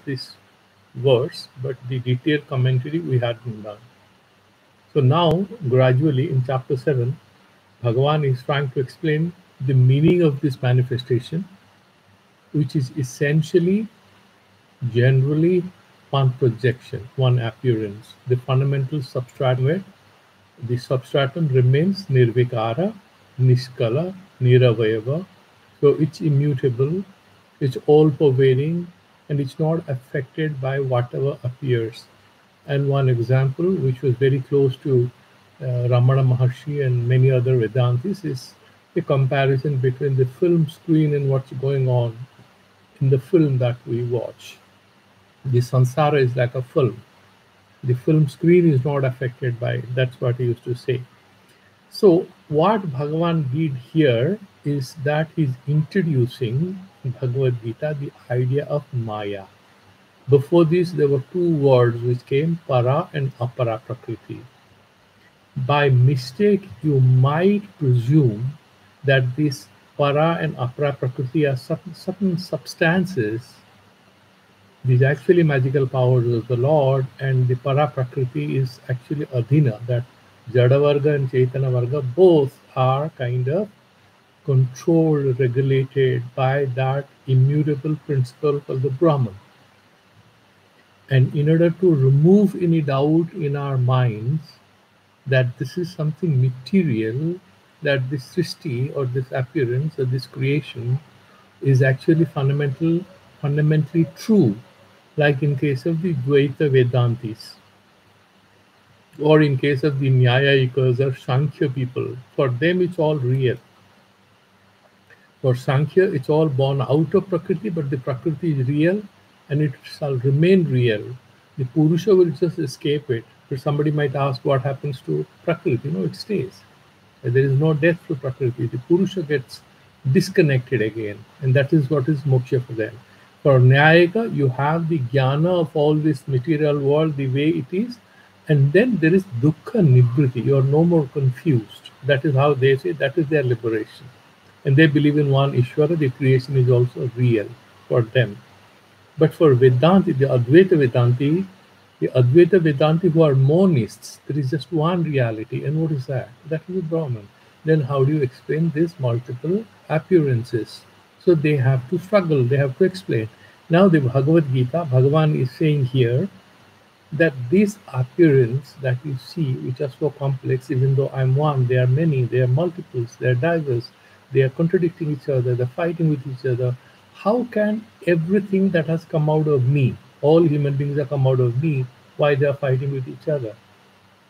this verse, but the detailed commentary we hadn't done. So now, gradually in chapter 7, Bhagavan is trying to explain the meaning of this manifestation, which is essentially, generally, one projection, one appearance, the fundamental substratum where the substratum remains nirvikara, niskala, niravayava. So it's immutable, it's all pervading, and it's not affected by whatever appears. And one example, which was very close to Ramana Maharshi and many other Vedantis, is the comparison between the film screen and what's going on in the film that we watch. The samsara is like a film. The film screen is not affected by it. That's what he used to say. So, what Bhagavan did here is that he's introducing in Bhagavad Gita the idea of Maya. Before this, there were two words which came, para and apara prakriti. By mistake, you might presume that this para and apara prakriti are certain substances. These are actually magical powers of the Lord, and the para prakriti is actually adhina, that Jada Varga and Chaitanya Varga both are kind of controlled, regulated by that immutable principle called the Brahman. And in order to remove any doubt in our minds that this is something material, that this Srishti or this appearance or this creation is actually fundamentally true, like in case of the Dvaita Vedantis, or in case of the Nyayikas or Sankhya people, for them it's all real. For Sankhya, it's all born out of Prakriti, but the Prakriti is real and it shall remain real. The Purusha will just escape it. But somebody might ask what happens to Prakriti. No, it stays. There is no death to Prakriti. The Purusha gets disconnected again, and that is what is moksha for them. For Nyayika, you have the jnana of all this material world the way it is, and then there is dukkha nibriti. You are no more confused. That is how they say, that is their liberation. And they believe in one Ishvara, the creation is also real for them. But for Vedanti, the Advaita Vedanti who are monists, there is just one reality. And what is that? That is the Brahman. Then how do you explain these multiple appearances? So they have to struggle, they have to explain. Now the Bhagavad Gita, Bhagavan is saying here that this appearance that you see, which are so complex, even though I'm one, they are many, they are multiples, they are diverse, they are contradicting each other, they're fighting with each other. How can everything that has come out of me, all human beings have come out of me, why they are fighting with each other?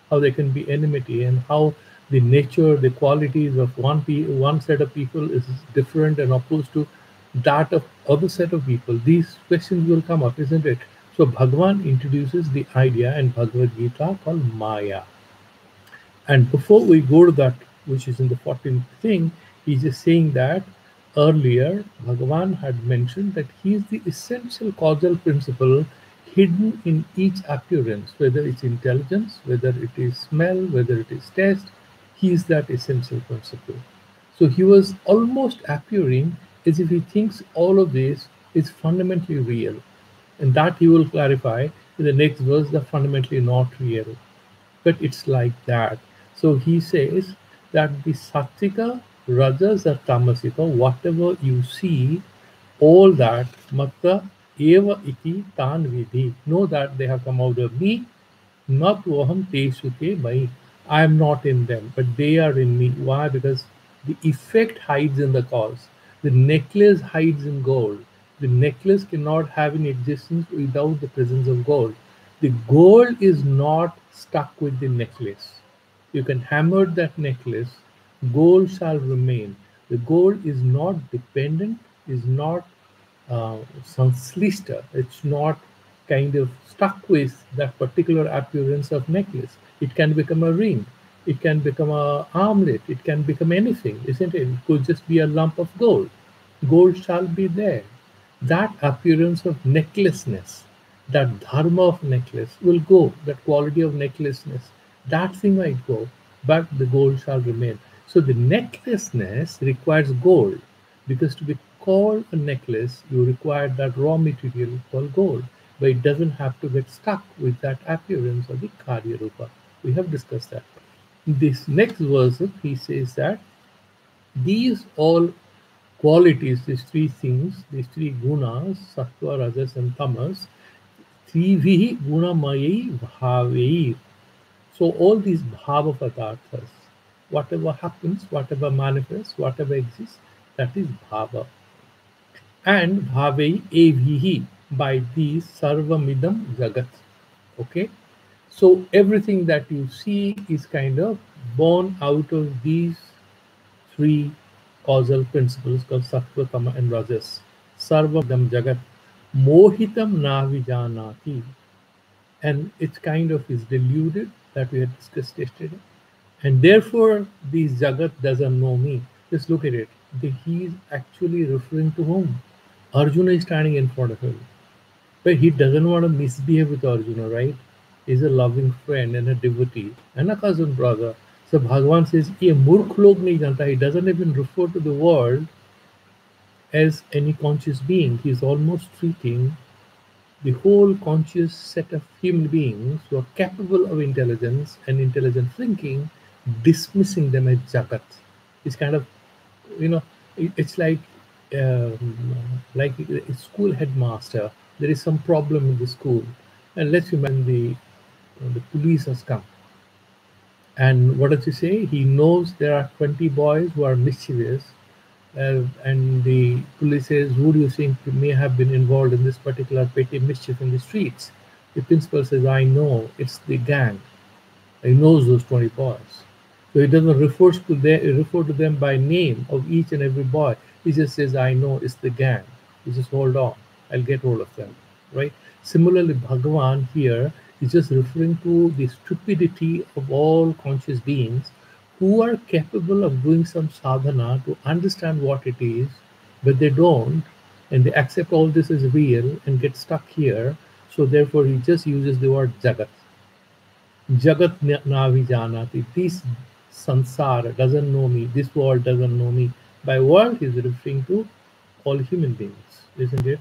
How there can be enmity, and how the nature, the qualities of one set of people is different and opposed to that of other set of people. These questions will come up, isn't it? So Bhagavan introduces the idea in Bhagavad Gita called Maya. And before we go to that, which is in the 14th thing, he's just saying that earlier Bhagavan had mentioned that he is the essential causal principle hidden in each appearance, whether it's intelligence, whether it is smell, whether it is taste, he is that essential principle. So he was almost appearing as if he thinks all of this is fundamentally real. And that he will clarify in the next verse, that fundamentally not real. But it's like that. So he says that the Sattvika, Rajas, or Tamasika, whatever you see, all that, Matta eva iti tan vidhi. Know that they have come out of me, not voham tesu te mai. I am not in them, but they are in me. Why? Because the effect hides in the cause. The necklace hides in gold. The necklace cannot have any existence without the presence of gold. The gold is not stuck with the necklace. You can hammer that necklace, gold shall remain. The gold is not dependent, is not sanslishta, it's not kind of stuck with that particular appearance of necklace. It can become a ring, it can become a armlet, it can become anything, isn't it? It could just be a lump of gold. Gold shall be there. That appearance of necklaceness, that dharma of necklace will go, that quality of necklaceness, that thing might go, but the gold shall remain. So the necklaceness requires gold, because to be called a necklace, you require that raw material called gold. but it doesn't have to get stuck with that appearance of the Karya Rupa. We have discussed that. This next verse, he says that these all qualities, these three things, these three gunas, sattva, rajas, and tamas, trivihi gunamayi bhavei. So all these bhava padarthas, whatever happens, whatever manifests, whatever exists, that is bhava. And bhavei evihi, by these sarvamidam jagat. Okay? So everything that you see is kind of born out of these three causal principles called sattva, tama, and rajas. Sarvamidam jagat mohitam navijanati. And it's kind of is deluded, that we had discussed yesterday. And therefore, this Jagat doesn't know me. Just look at it. He is actually referring to whom? Arjuna is standing in front of him. But he doesn't want to misbehave with Arjuna, right? He's a loving friend and a devotee and a cousin brother. So Bhagavan says, Ye murkh log nahi janta. He doesn't even refer to the world as any conscious being. He's almost treating the whole conscious set of human beings who are capable of intelligence and intelligent thinking, dismissing them as Jagat. It's kind of, it's like a school headmaster. There is some problem in the school, and let's imagine the police has come. And what does he say? He knows there are 20 boys who are mischievous, and the police says, who do you think may have been involved in this particular petty mischief in the streets? The principal says, I know, it's the gang. He knows those 20 boys. So he doesn't refer to them by name of each and every boy. He just says, I know, it's the gang. You just hold on. I'll get hold of them, right? Similarly, Bhagavan here is just referring to the stupidity of all conscious beings who are capable of doing some sadhana to understand what it is, but they don't, and they accept all this as real and get stuck here. So therefore, he just uses the word Jagat. Jagat navi janati. This sansara doesn't know me. This world doesn't know me. By world, he's referring to all human beings, isn't it?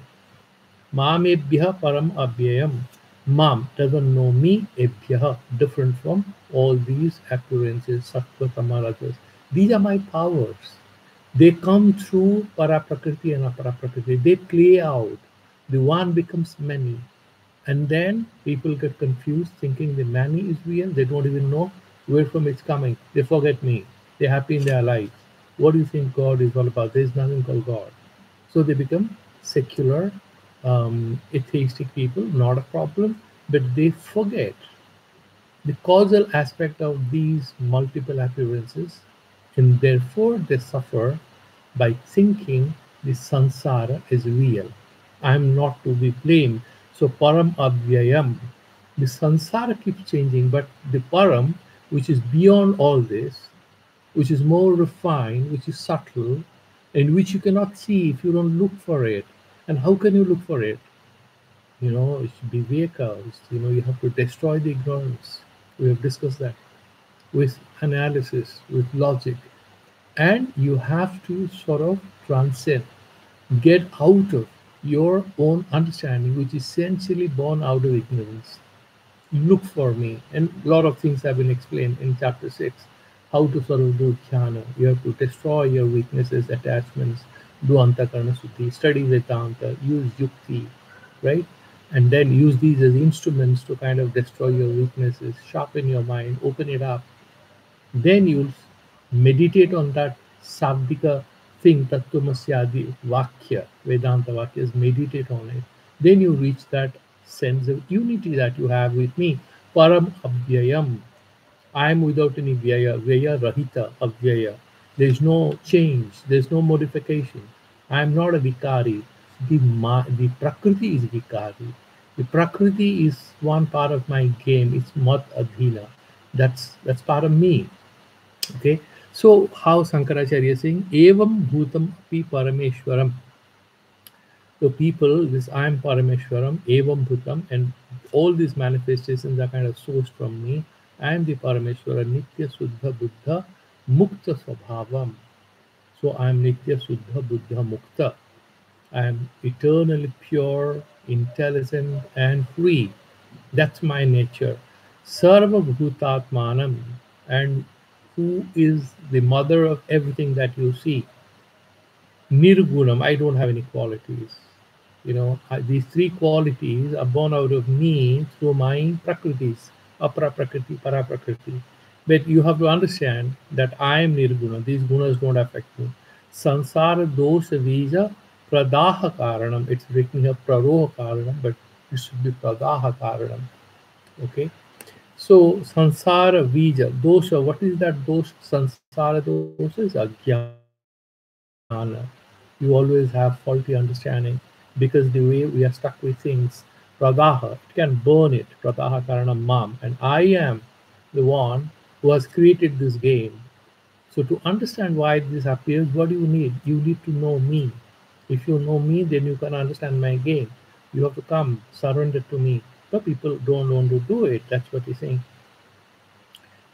Mamebhya param abhyayam. Mam doesn't know me, ebhya, different from all these appearances, sattva, tama, rajas. These are my powers. They come through paraprakriti and aparaprakriti. They play out. The one becomes many. And then people get confused thinking the many is real. They don't even know where from it's coming. They forget me. They're happy in their lives. What do you think God is all about? There's nothing called God. So they become secular, atheistic people, not a problem, but they forget the causal aspect of these multiple appearances, and therefore they suffer by thinking the sansara is real. I am not to be blamed. So param abhyayam, the sansara keeps changing, but the param, which is beyond all this, which is more refined, which is subtle, and which you cannot see if you don't look for it. And how can you look for it? It's viveka. You have to destroy the ignorance. We have discussed that with analysis, with logic. And you have to sort of transcend, get out of your own understanding, which is essentially born out of ignorance. Look for me. And a lot of things have been explained in chapter 6. How to sort of do dhyana. You have to destroy your weaknesses, attachments, do antakarna suddhi, study Vedanta, use yukti, right? And then use these as instruments to kind of destroy your weaknesses, sharpen your mind, open it up. Then you'll meditate on that sabdika thing, tattvamasyadi vakya, Vedanta vakyas, meditate on it. Then you reach that sense of unity that you have with me. Param abhyayam. I am without any vyaya rahita, avyaya. There is no change, there is no modification. I am not a vikari. The prakriti is vikari. The prakriti is one part of my game. It's mat adhina. That's part of me. Okay. So how Shankaracharya is saying, evam bhutam api parameshwaram. So people, this I am Parameshwaram, Evam Bhutam, and all these manifestations are kind of sourced from me. I am the Parameshwara, Nitya Suddha Buddha Mukta Swabhavam. So I am Nitya Suddha Buddha Mukta. I am eternally pure, intelligent, and free. That's my nature. Sarva Bhutatmanam, and who is the mother of everything that you see. Nirgunam, I don't have any qualities. These three qualities are born out of me through my prakritis, apara prakriti, para prakriti. But you have to understand that I am nirguna. These gunas don't affect me. Sansara dosha vija pradaha karanam. It's written here praroha karanam, but it should be pradaha karanam. Okay. So sansara vija dosha. What is that dosha? Sansara dosha is ajnana. You always have faulty understanding because the way we are stuck with things, pradaha, it can burn it. Pradaha karana mam. And I am the one who has created this game. So to understand why this appears, what do you need? You need to know me. If you know me, then you can understand my game. You have to come, surrender to me. But people don't want to do it. That's what he's saying.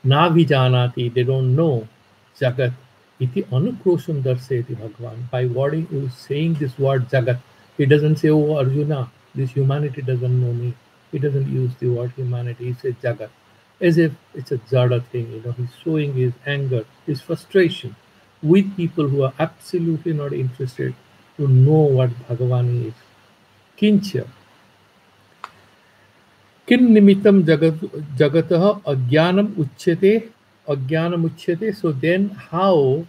Na vijanati, they don't know. Jagat. Iti anukrosham darseti Bhagavan. By what he is saying this word Jagat, he doesn't say, oh Arjuna, this humanity doesn't know me. He doesn't use the word humanity. He says Jagat. As if it's a jada thing, he's showing his anger, his frustration with people who are absolutely not interested to know what Bhagavan is. Kincha. किन निमित्तं जगतः अज्ञानम उच्यते. So then uh,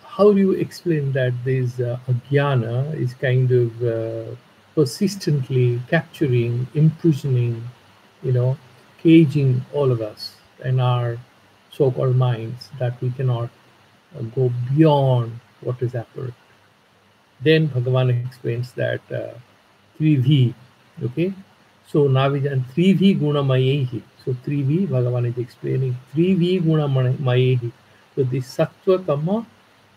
how do you explain that this ajnana is kind of persistently capturing, imprisoning, you know caging all of us in our so-called minds, that we cannot go beyond what is apparent? Then Bhagavan explains that 3V, okay? So Navijan 3V Gunamayehi. So 3V, Bhagavan is explaining 3V Gunamayehi. So the Sattva, Tama,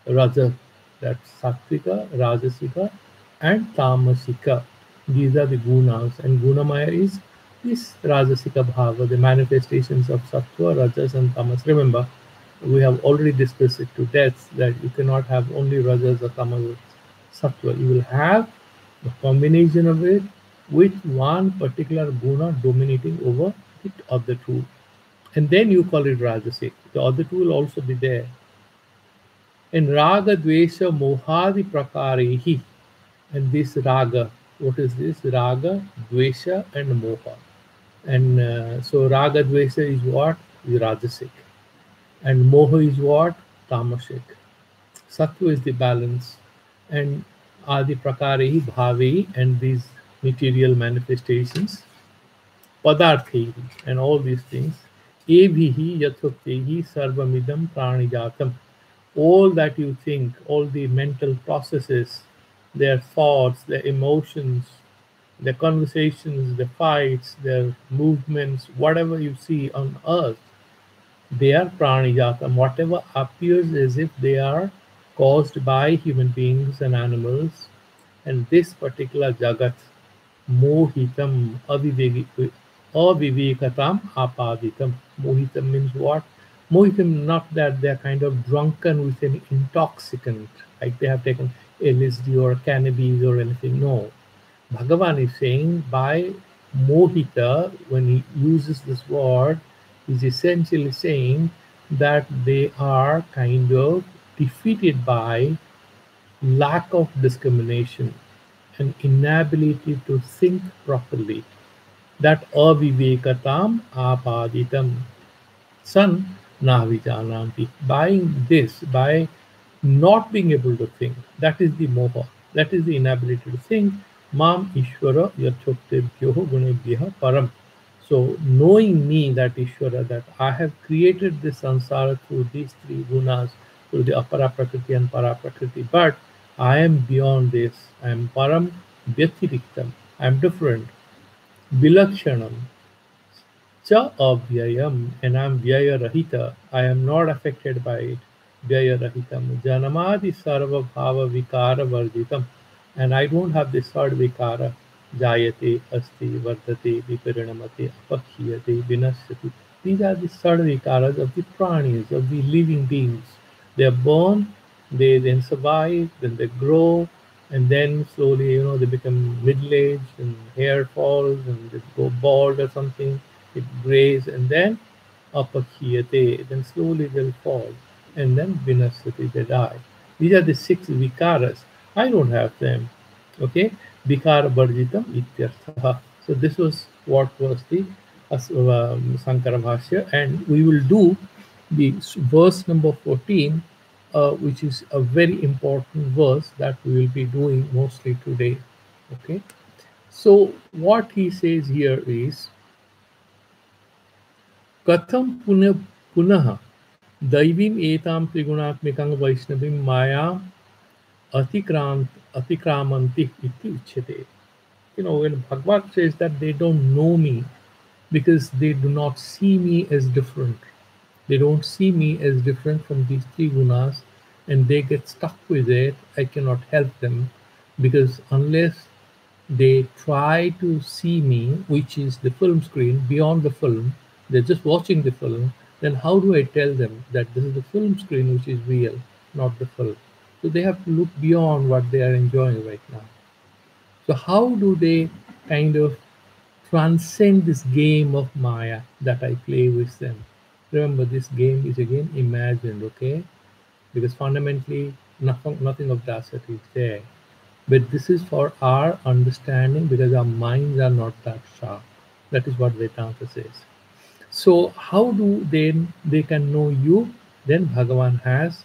Raja, that's Sattvika, Rajasika, and Tamasika. These are the gunas, and Gunamaya is this Rajasika Bhava, the manifestations of Sattva, Rajas, and Tamas. Remember, we have already discussed it to death that you cannot have only Rajas or Tamas, Sattva. You will have a combination of it with one particular guna dominating over the other two. And then you call it Rajasic. The other two will also be there. And Raga, Dvesha, Mohadi Prakarehi. And this Raga, what is this? Raga, Dvesha, and Moha. And so Raga, Dvesha is what? Is Rajasic. And Moha is what? Tamasic. Sattva is the balance. And Adi Prakarehi, Bhavehi, and these material manifestations, Padarthehi, and all these things. Ebhihi Yathoktehi Sarvamidam Pranijatam. All that you think, all the mental processes, their thoughts, their emotions, their conversations, their fights, their movements, whatever you see on earth, they are pranijatam. Whatever appears as if they are caused by human beings and animals, and this particular jagat, mohitam avivekatam apaditam. Mohitam means what? Mohitam, not that they're kind of drunken with an intoxicant, like they have taken LSD or cannabis or anything. No. Bhagavan is saying by mohita, when he uses this word, is essentially saying that they are kind of defeated by lack of discrimination and inability to think properly. That avivekatam apaditam san navijananti. By this, by not being able to think, that is the moha, that is the inability to think. Mam Ishvara Yachoktebhyoho Gunebhyaha Param. So knowing me, that Ishvara, that I have created this samsara through these three gunas, through the apara prakriti and para prakriti, but I am beyond this. I am param vyatiriktam. I am different. Vilakshanam cha avyayam, and I am vyaya rahita. I am not affected by it. Vyaya rahitam. Janamadi sarva bhava vikara varjitam. And I don't have this third vikara. Jayate, asti, vardate, viparinamate, apakhyate, vinasyati. These are the third vikaras of the pranis, of the living beings. They are born, They then survive, then they grow, and then slowly, they become middle-aged and hair falls and they go bald or something, it grays, and then apakhyate, then slowly they'll fall, and then vinasati, they die. These are the six vikaras. I don't have them. Okay, vikara barjitam ityartha. So this was what was the Sankara Bhashya, and we will do the verse number 14, which is a very important verse that we will be doing mostly today. Okay, so what he says here is कथं पुनः दैवीम् एतां त्रिगुणात्मिकां वैष्णवीं मायाम् अतिक्रामन्ति इति उच्यते. When Bhagavad says that they don't know me because they do not see me as different. They don't see me as different from these three gunas, and they get stuck with it. I cannot help them because unless they try to see me, which is the film screen, beyond the film, they're just watching the film, then how do I tell them that this is the film screen which is real, not the film? So they have to look beyond what they are enjoying right now. So how do they kind of transcend this game of Maya that I play with them? Remember, this game is again imagined, okay? Because fundamentally, nothing of Dasat is there. But this is for our understanding because our minds are not that sharp. That is what Vedanta says. So how do they can know you? Then Bhagavan has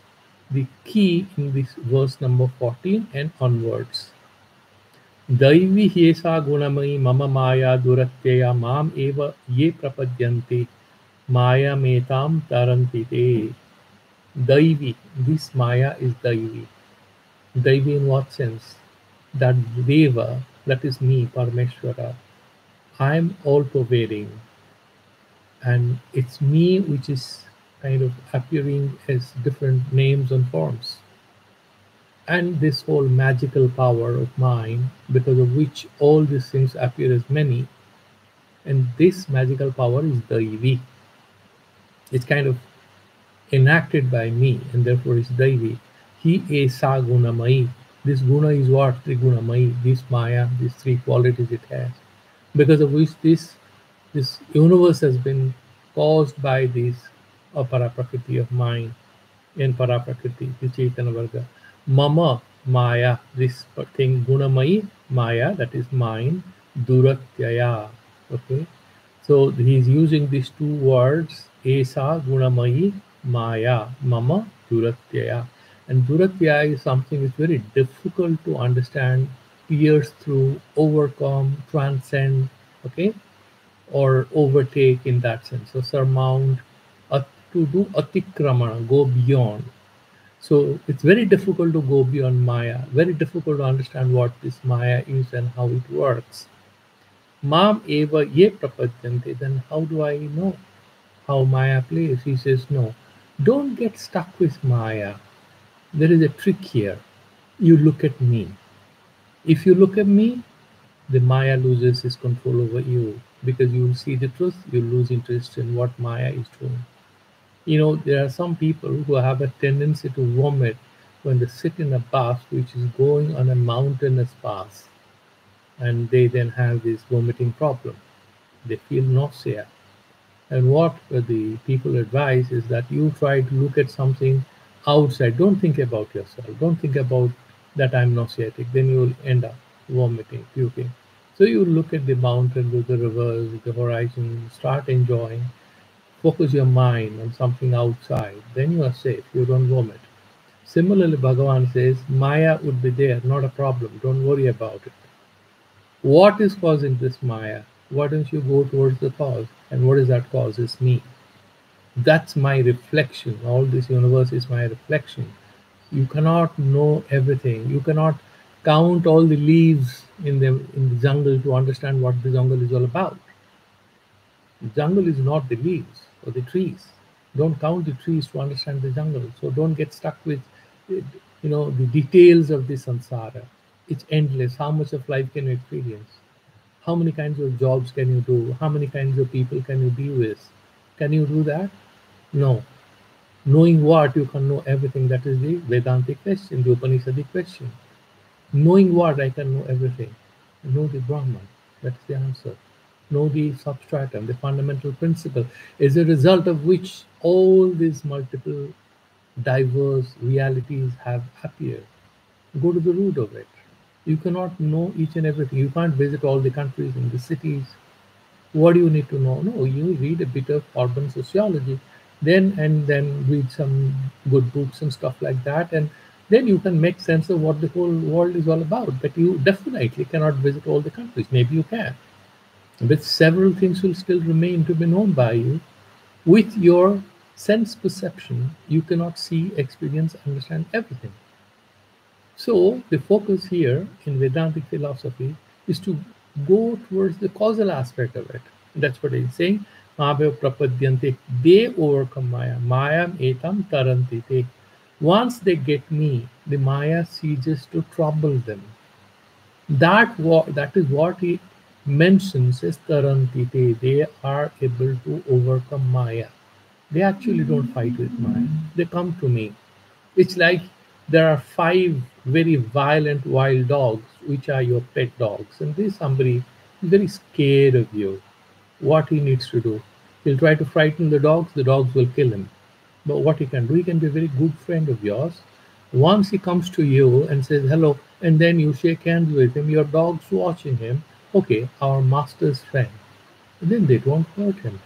the key in this verse number 14 and onwards. Daivi hyesa gunamai mama maya duratya mam eva ye prapadyanti maya metam taranti te. Daivi, this maya is Daivi. Daivi in what sense? That Deva, that is me, Parameshwara, I am all pervading. And it's me which is kind of appearing as different names and forms. And this whole magical power of mine, because of which all these things appear as many, and this magical power is Daivi. It's kind of enacted by me, and therefore it's Daivi. He esa gunamai. This guna is what? Trigunamai. This Maya, these three qualities it has. Because of which this universe has been caused by this aparaprakriti of mind and paraprakriti, the Chaitanya Varga. Mama Maya, this thing, Gunamai Maya, that is mind, Duratyaya. Okay. So he's using these two words, Esa Gunamai Maya, Mama Duratyaya. And Duratyaya is something that's very difficult to understand, pierce through, overcome, transcend, okay, or overtake in that sense. So surmount, to do atikramana, go beyond. So it's very difficult to go beyond Maya, very difficult to understand what this Maya is and how it works. Mam eva ye prapadyante, then how do I know how Maya plays? He says, no, don't get stuck with Maya. There is a trick here. You look at me. If you look at me, the Maya loses its control over you because you will see the truth, you lose interest in what Maya is doing. There are some people who have a tendency to vomit when they sit in a bus which is going on a mountainous path, and they then have this vomiting problem. They feel nausea. And what the people advise is that you try to look at something outside. Don't think about yourself. Don't think about that I'm nauseatic. Then you will end up vomiting, puking. So you look at the mountain, the rivers, the horizon, start enjoying. Focus your mind on something outside. Then you are safe. You don't vomit. Similarly, Bhagavan says, Maya would be there, not a problem. Don't worry about it. What is causing this Maya? Why don't you go towards the cause? And what is that cause? It's me. That's my reflection. All this universe is my reflection. You cannot know everything. You cannot count all the leaves in the jungle to understand what the jungle is all about. The jungle is not the leaves or the trees. Don't count the trees to understand the jungle. So don't get stuck with the details of the samsara. It's endless. How much of life can you experience? How many kinds of jobs can you do? How many kinds of people can you be with? Can you do that? No. Knowing what, you can know everything. That is the Vedantic question, the Upanishadic question. Knowing what, I can know everything. Know the Brahman. That's the answer. Know the substratum, the fundamental principle, as a result of which all these multiple diverse realities have appeared. Go to the root of it. You cannot know each and everything. You can't visit all the countries and the cities. What do you need to know? No, you read a bit of urban sociology, then read some good books and stuff like that, and then you can make sense of what the whole world is all about. But you definitely cannot visit all the countries. Maybe you can, but several things will still remain to be known by you. With your sense perception, you cannot see, experience, understand everything. So the focus here in Vedantic philosophy is to go towards the causal aspect of it. That's what he's saying. Mahabev prapadyante. They overcome Maya. Mayam etam taranti te. Once they get me, the Maya ceases to trouble them. That is what he mentions as taranti te. They are able to overcome Maya. They actually don't fight with Maya. They come to me. It's like there are 5 very violent wild dogs, which are your pet dogs, and there's somebody very scared of you. What he needs to do? He'll try to frighten the dogs will kill him. But what he can do, he can be a very good friend of yours. Once he comes to you and says hello, and then you shake hands with him, your dog's watching him. Okay, our master's friend. And then they don't hurt him.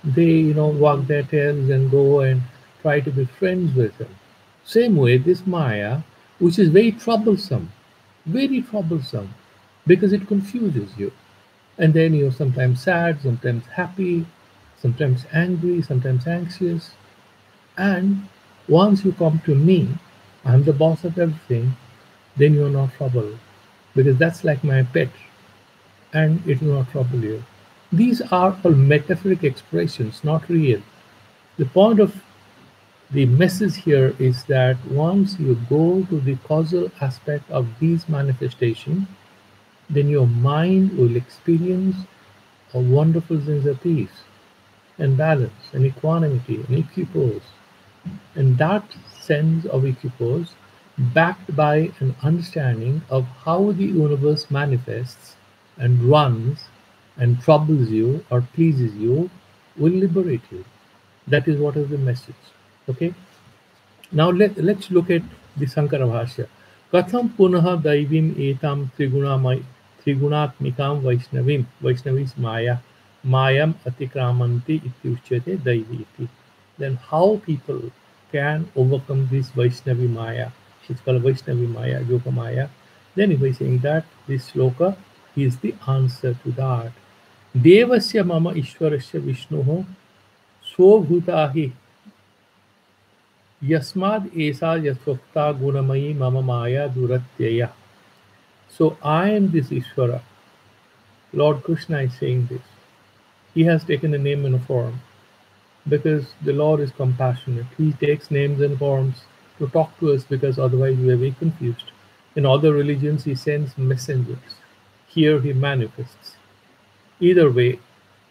They, wag their tails and go and try to be friends with him. Same way, this Maya, which is very troublesome, because it confuses you. And then you're sometimes sad, sometimes happy, sometimes angry, sometimes anxious. And once you come to me, I'm the boss of everything, then you're not troubled. Because that's like my pet, and it will not trouble you. These are all metaphoric expressions, not real. The point of the message here is that once you go to the causal aspect of these manifestations, then your mind will experience a wonderful sense of peace and balance and equanimity and equipoise. And that sense of equipoise, backed by an understanding of how the universe manifests and runs and troubles you or pleases you, will liberate you. That is what is the message. Okay? Now let's look at the Sankara Bhashya. Katham punaha daivim etam trigunatmikam Vaishnavis Maya mayam atikramanti ityuchyate daivi iti. Then how people can overcome this Vaishnavi Maya? It's called Vaishnavi Maya, Yoga Maya. Then if I saying that this sloka is the answer to that. Devasya mama ishwarasya Vishnuho स्वभूता Yasmad esa yasvakta gunamayi mama maya duratyaya. So I am this Ishvara. Lord Krishna is saying this. He has taken a name and a form because the Lord is compassionate. He takes names and forms to talk to us because otherwise we are very confused. In other religions, he sends messengers. Here he manifests. Either way,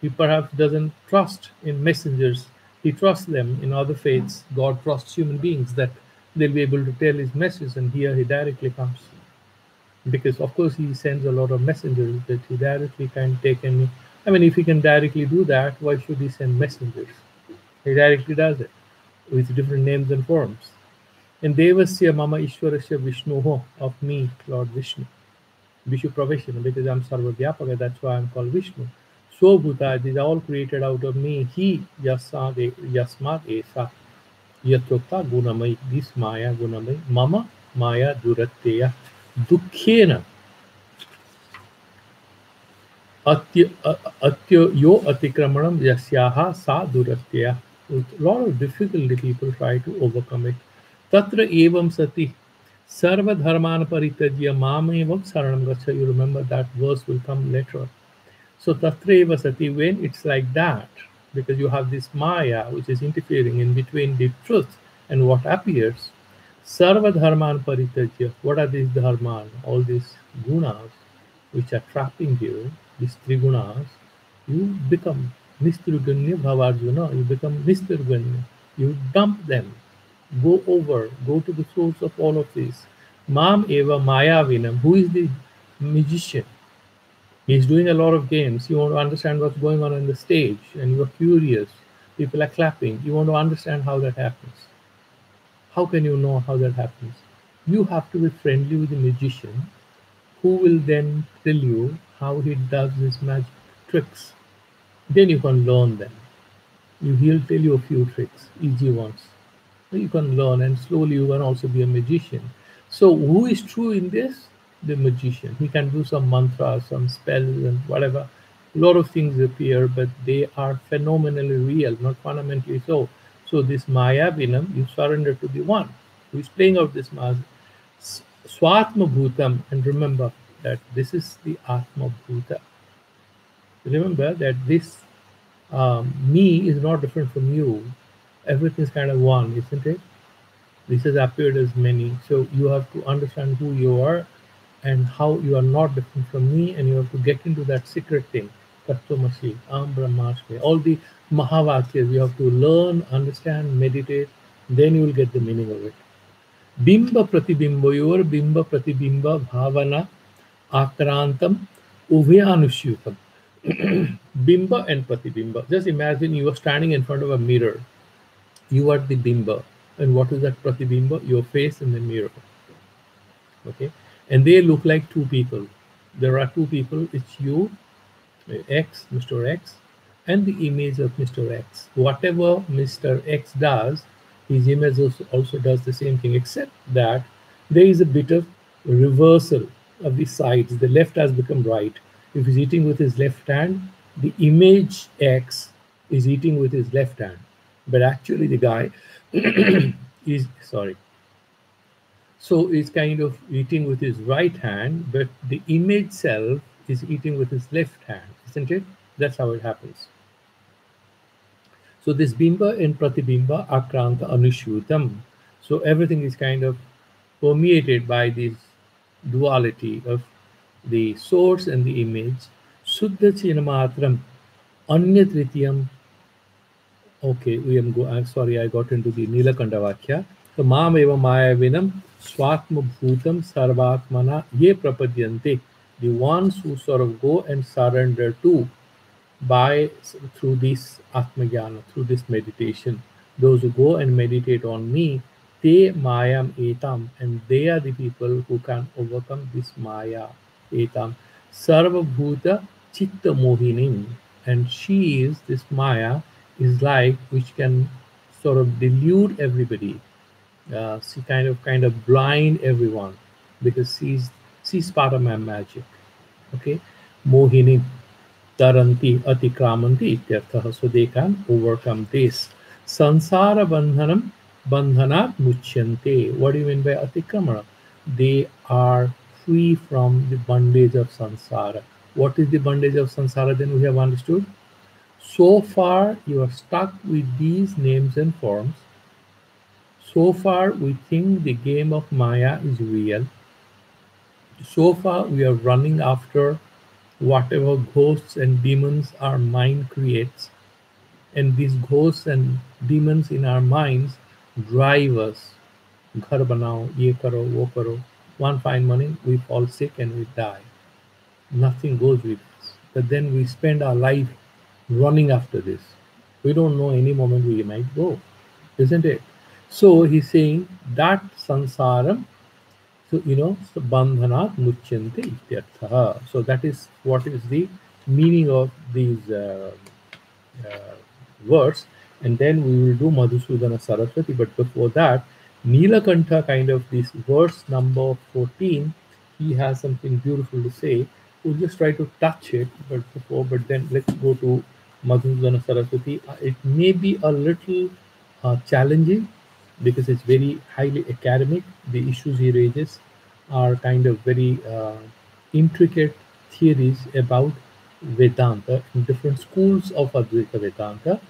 he perhaps doesn't trust in messengers. He trusts them. In other faiths, God trusts human beings that they'll be able to tell his message, and here he directly comes. Because of course he sends a lot of messengers, but he directly can't take any. I mean, if he can directly do that, why should he send messengers? He directly does it with different names and forms. And Devasya Mama Ishwarasya Vishnuho, of me, Lord Vishnu. Vishu Praveshana, because I'm Sarvavyapaka, that's why I'm called Vishnu. Swabhuta, these are all created out of me. He Yasmad Esa Yatrokta Gunamai, this Maya Gunamai, Mama Maya Duratteya Dukkhena Atyo Yo Atikramanam Yasyaha Sa Duratteya. With a lot of difficulty, people try to overcome it. Tatra Evam Sati Sarva Dharman Paritajya Mamevam Saranam Gacha. You remember that verse will come later. So Tatreva Sati, when it's like that, because you have this Maya which is interfering in between the truth and what appears, Sarva Dharman Paritajya, what are these Dharman? All these gunas which are trapping you, these trigunas, you become Nisturganya Bhavarjuna, you become Nisturganya. You dump them. Go to the source of all of this. Mam eva maya vinam. Who is the magician? He's doing a lot of games. You want to understand what's going on the stage, and you're curious. People are clapping. You want to understand how that happens. How can you know how that happens? You have to be friendly with the magician, who will then tell you how he does his magic tricks. Then you can learn them. He'll tell you a few tricks, easy ones. You can learn, and slowly you can also be a magician. So who is true in this? The magician. He can do some mantras, some spells, and whatever. A lot of things appear, but they are phenomenally real, not fundamentally so. So this Maya Vinam, you surrender to the one who is playing out this Maya. Swatma Bhutam, and remember that this is the Atma Bhuta. Remember that this me is not different from you. Everything is kind of one, isn't it? This has appeared as many. So you have to understand who you are and how you are not different from me, and you have to get into that secret thing. Tattvamasi, Am Brahmasmi, all the Mahavakyas, you have to learn, understand, meditate, then you will get the meaning of it. Bimba Pratibimba, your Bimba Pratibimba Bhavana Akrantam Uvyanusyutam. Bimba and Pratibimba. Just imagine you are standing in front of a mirror. You are the bimba. And what is that pratibimba? Your face in the mirror. Okay? And they look like two people. There are two people. It's you, X, Mr. X, and the image of Mr. X. Whatever Mr. X does, his image also does the same thing, except that there is a bit of reversal of the sides. The left has become right. If he's eating with his left hand, the image X is eating with his left hand. But actually the guy is, sorry. So he's kind of eating with his right hand, but the image self is eating with his left hand, isn't it? That's how it happens. So this bimba and pratibimba akranta anushutam. So everything is kind of permeated by this duality of the source and the image. Suddha chinamatram anyatritiyam. Okay, I'm sorry, I got into the Nilakanda Vakya. So Mam eva maya vinam swatma bhutam sarvatmana ye prapadyante. The ones who sort of go and surrender to through this Atmajnana, through this meditation. Those who go and meditate on me, te mayam etam, and they are the people who can overcome this maya etam. Sarva bhuta chitta mohinim, and she is, this maya is like, which can sort of delude everybody. She kind of blind everyone, because she's part of my magic. Okay, mohini taranti atikramanti ityartha, so they can overcome this. Sansara bandhanam bandhanat muchyante. What do you mean by atikramana? They are free from the bondage of sansara. What is the bondage of sansara? Then we have understood. So far you are stuck with these names and forms. So far we think the game of Maya is real. So far we are running after whatever ghosts and demons our mind creates, and these ghosts and demons in our minds drive us. Ghar banao, ye karo, wo karo. One fine morning we fall sick and we die. Nothing goes with us. But then we spend our life running after this. We don't know any moment we might go, isn't it? So he's saying that sansaram, so so bandhanat muchyante ityartha. So that is what is the meaning of these words. And then we will do Madhusudana Saraswati. But before that, Nilakantha, kind of this verse number 14, he has something beautiful to say. We'll just try to touch it, but then let's go to Madhusudana Saraswati. It may be a little challenging because it's very highly academic. The issues he raises are kind of very intricate theories about Vedanta in different schools of Advaita Vedanta.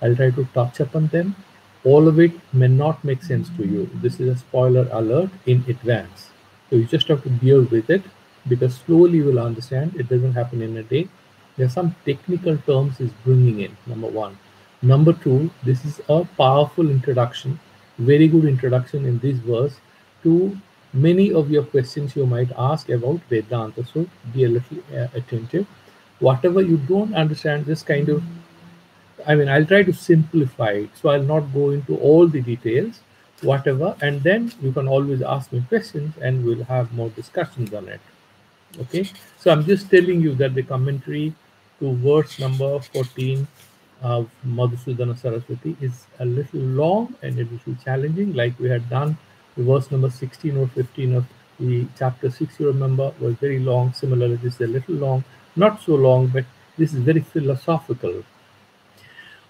I'll try to touch upon them. All of it may not make sense to you. This is a spoiler alert in advance. So you just have to bear with it, because slowly you will understand. It doesn't happen in a day. There are some technical terms he's bringing in, number one. Number two, this is a powerful introduction, very good introduction in this verse to many of your questions you might ask about Vedanta. So be a little attentive. Whatever you don't understand, just kind of, I mean, I'll try to simplify it. So I'll not go into all the details, whatever, and then you can always ask me questions and we'll have more discussions on it. Okay, so I'm just telling you that the commentary to verse number 14 of Madhusudana Saraswati is a little long and a little challenging, like we had done the verse number 16 or 15 of the chapter 6, you remember, was very long. Similarly, this is a little long, not so long, but this is very philosophical,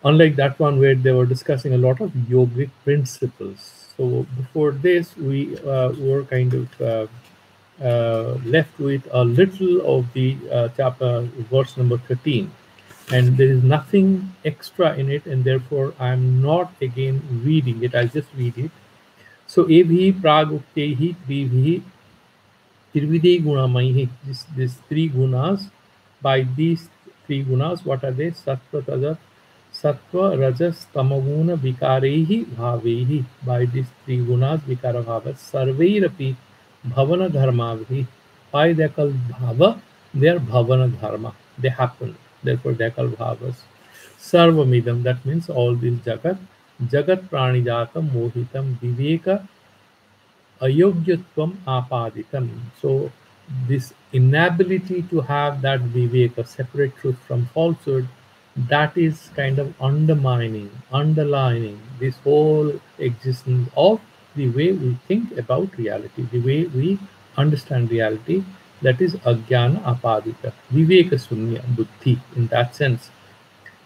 unlike that one where they were discussing a lot of yogic principles. So before this, we were kind of left with a little of the chapter, verse number 13, and there is nothing extra in it, and therefore I'm not again reading it. I'll just read it. So, Evhi Praguktehi Trivihi Tirvide Gunamayi, these three gunas, by these three gunas, what are they? Sattva, Rajas, Tamaguna, Vikarehi, Bhavehi. By these three gunas, Vikara Bhava, Sarveirapi, Bhavana Dharmavi. Why they are called Bhava? They are Bhavana Dharma. They happen. Therefore, they are called Bhavas. Sarvamidam, that means all this Jagat. Jagat Pranijatam, Mohitam, Viveka, ayogyatvam apaditam. So this inability to have that viveka, separate truth from falsehood, that is kind of underlining this whole existence of the way we think about reality, the way we understand reality. That is ajnana apadita, viveka sunya buddhi. In that sense,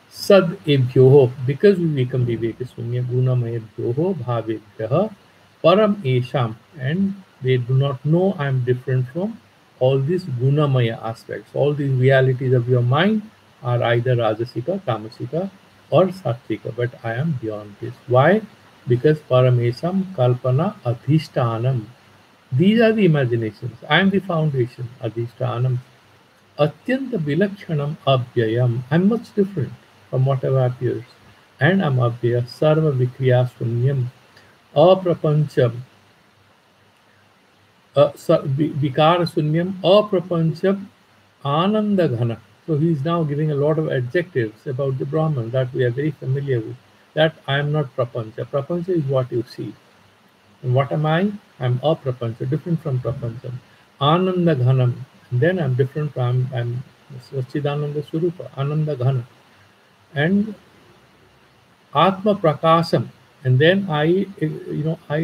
Sad ebhyoho, because we become viveka sunya, gunamayabhyoho bhavebhyaha param esham, and they do not know I am different from all these gunamaya aspects. All these realities of your mind are either rajasika, tamasika, or sattvika, but I am beyond this. Why? Because paramesam kalpana adhishtanam. These are the imaginations. I am the foundation, adhishtanam. Atyanta vilakshanam abhyayam. I'm much different from whatever appears. And I'm abhyaya sarva vikriya sunyam aprapancham vikara sunyam aprapancham ananda ghana. So he's now giving a lot of adjectives about the Brahman that we are very familiar with. That I am not prapancha. Prapancha is what you see. And what am I? I'm aprapancha, different from prapancham. Ananda ghanam. And then I'm different from, I'm Sachidananda Surupa, Ananda Ghana. And Atma Prakasam. And then I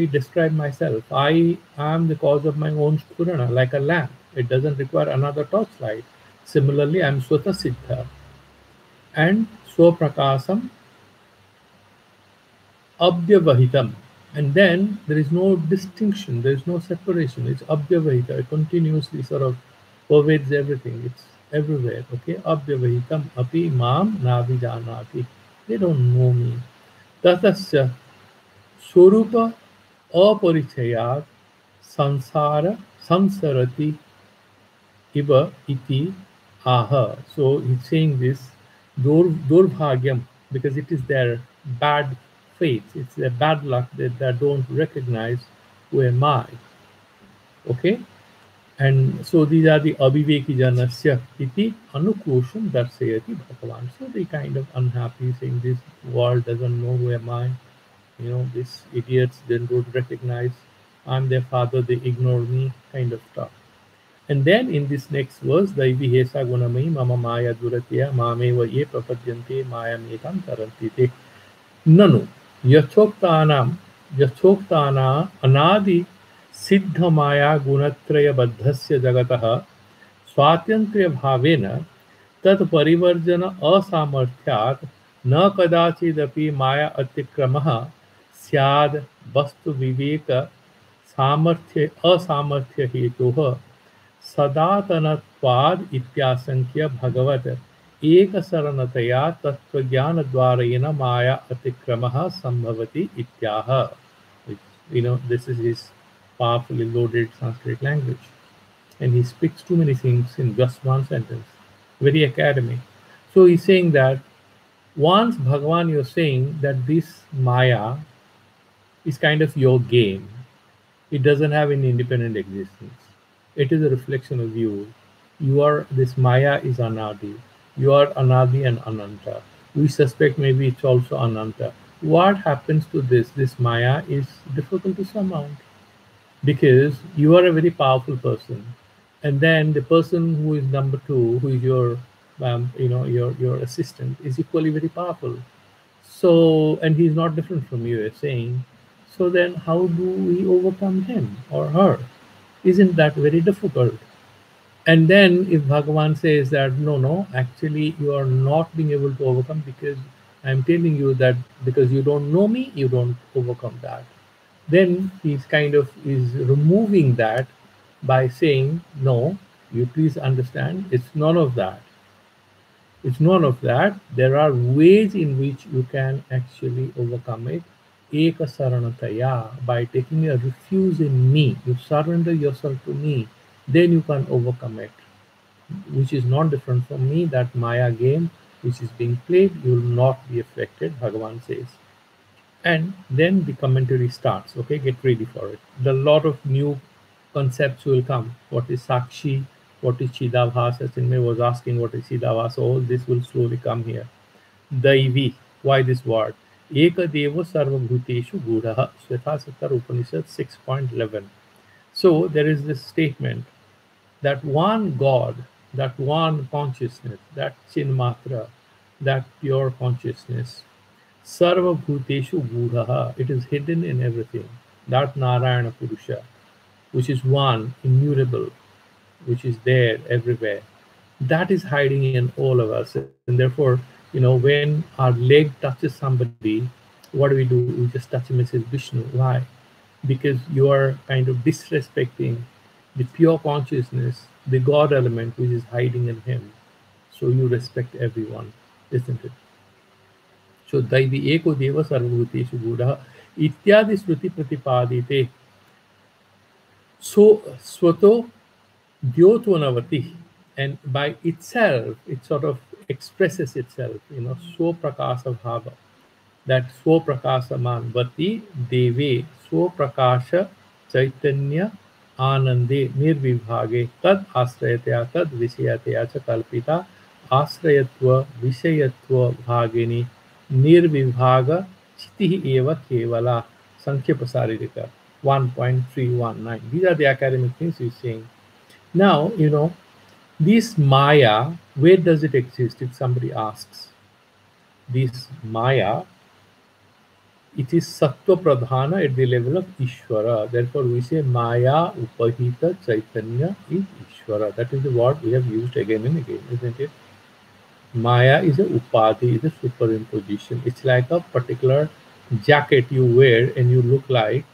describe myself. I am the cause of my own Spurana, like a lamp. It doesn't require another torchlight. Similarly, I'm Swata Siddha. And Swaprakasam Abhyavahitam. And then there is no distinction, there is no separation. It's Abhyavahita. It continuously sort of pervades everything. It's everywhere. Okay? Abhyavahitam api mam navijanati. They don't know me. Tatasya Swarupa aparichayat sansara samsarati iva iti aha. So he's saying this durbhagyam, because it is their bad fate, it's their bad luck that they don't recognize who am I. Okay? And so these are the abhiveki janasya iti anukosham darsayati bhagavan. So they kind of unhappy, saying this world doesn't know who am I. These idiots, they don't recognize I'm their father, they ignore me, kind of stuff. And then in this next verse, Daivi hesa gunamai mama maya duratya mameva ye prapadyante maya metam tarantite. Nanu yathoktana anadi siddha maya gunatraya baddhasya jagatah स्वातंत्र्य भावेन तत् परिवर्जन असामर्थ्यात् न कदाचिदपि माया अतिक्रमः स्याद् वस्तु विवेक सामर्थ्य असामर्थ्य हेतुः सदातनत्वाद् इत्याशंक्य भगवत एकशरणतया तत्त्वज्ञानद्वारेण माया अतिक्रमः संभवति इत्याह. This is his powerfully loaded Sanskrit language. And he speaks too many things in just one sentence. Very academic. So he's saying that Once Bhagavan, you're saying that this Maya is kind of your game. It doesn't have any independent existence. It is a reflection of you. You are this Maya is Anadi. You are Anadi and Ananta. We suspect maybe it's also Ananta. What happens to this? This Maya is difficult to surmount because you are a very powerful person, and then the person who is number two, who is your, your assistant, is equally very powerful. So, and he's not different from you, you're saying. So then, how do we overcome him or her? Isn't that very difficult? And then, if Bhagavan says that no, no, actually, you are not being able to overcome because I'm telling you that because you don't know me, you don't overcome that. Then he's kind of is removing that by saying, no, you please understand, it's none of that. It's none of that. There are ways in which you can actually overcome it. Eka saranataya, by taking a refuge in me, you surrender yourself to me, then you can overcome it, which is not different from me. That Maya game which is being played, you will not be affected, Bhagavan says. And then the commentary starts. Okay, get ready for it. A lot of new concepts will come. What is Sakshi? What is Chidabhas? As Chinmay was asking, what is Chidabhas? All this will slowly come here. Daivi. Why this word? Eka Deva Sarvabhuteshu Gudaha. Shvethasatar Upanishad 6.11. So there is this statement that one God, that one consciousness, that Chinmatra, that pure consciousness, Sarva Bhuteshu Gudaha, it is hidden in everything. That Narayana Purusha, which is one, immutable, which is there everywhere, that is hiding in all of us. And therefore, when our leg touches somebody, what do? We just touch him and say Vishnu. Why? Because you are kind of disrespecting the pure consciousness, the God element which is hiding in him. So you respect everyone, isn't it? शुद्धैव एको देव सर्वभूतेषु गूढ़ः इत्यादि श्रुति प्रतिपादिते so swato dyotonavati, and by itself it sort of expresses itself, so prakasa bhava, that स्वप्रकाशमान वति देवे स्वप्रकाश चैतन्य आनंदे निर्विभागे तद आश्रयतया तद विषयतया च कल्पिता आश्रयत्व विषयत्व भागिनी निर्विभाग चिति एव केवला संक्षेप शारीरिक 1.319. These are the academic things he's saying. Now, this Maya, where does it exist? If somebody asks, this Maya, it is Sattva Pradhana at the level of Ishvara. Therefore, we say Maya Upahita Chaitanya is Ishvara. That is the word we have used again and again, isn't it? Maya is a Upadhi, is a superimposition. It's like a particular jacket you wear and you look like